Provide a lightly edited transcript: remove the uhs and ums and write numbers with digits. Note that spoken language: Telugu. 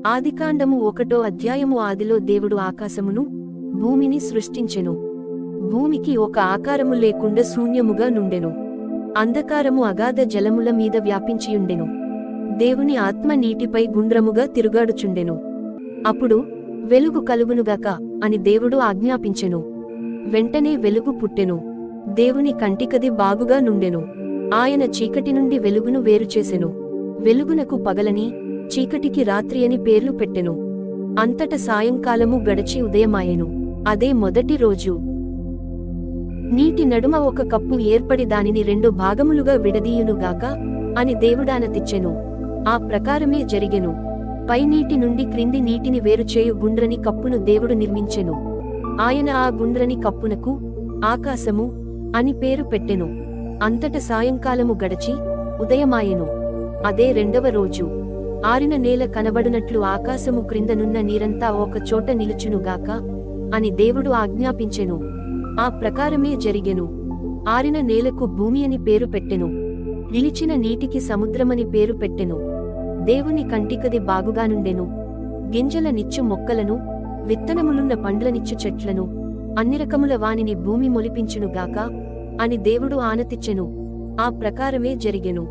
ఆదికాండము 1వ అధ్యాయము. ఆదిలో దేవుడు ఆకాశమును భూమిని సృష్టించెను. భూమికి ఒక ఆకారము లేకుండా శూన్యముగా నుండెను. అంధకారము అగాధ జలముల మీద వ్యాపించియుండెను. దేవుని ఆత్మ నీటిపై గుండ్రముగా తిరుగాడుచుండెను. అప్పుడు వెలుగు కలుగునుగాక అని దేవుడు ఆజ్ఞాపించెను. వెంటనే వెలుగు పుట్టెను. దేవుని కంటికది బాగుగా నుండెను. ఆయన చీకటి నుండి వెలుగును వేరుచేసెను. వెలుగునకు పగలని, చీకటికి రాత్రి అని పేర్లు పెట్టెను. అంతట సాయంకాలము గడచి ఉదయమాయెను. అదే మొదటి రోజు. నీటి నడుమ ఒక కప్పు ఏర్పడి దానిని 2 భాగములుగా విడదీయునుగాక అని దేవుడానతిచ్చెను. ఆ ప్రకారమే జరిగెను. పై నీటి నుండి క్రింది నీటిని వేరుచేయు గుండ్రని కప్పును దేవుడు నిర్మించెను. ఆయన ఆ గుండ్రని కప్పునకు ఆకాశము అని పేరు పెట్టెను. అంతట సాయంకాలము గడచి ఉదయమాయెను. అదే 2వ రోజు. ఆరిన నేల కనబడునట్లు ఆకాశము క్రిందనున్న నీరంతా ఒక చోట నిలుచునుగాక అని దేవుడు ఆజ్ఞాపించెను. ఆ ప్రకారమే జరిగెను. ఆరిన నేలకు భూమి అని పేరు పెట్టెను. నిలిచిన నీటికి సముద్రమని పేరు పెట్టెను. దేవుని కంటికది బాగుగానుండెను. గింజల నిచ్చు మొక్కలను, విత్తనములున్న పండ్లనిచ్చు చెట్లను, అన్ని రకముల వానిని భూమి మొలిపించునుగాక అని దేవుడు ఆనతిచ్చెను. ఆ ప్రకారమే జరిగెను.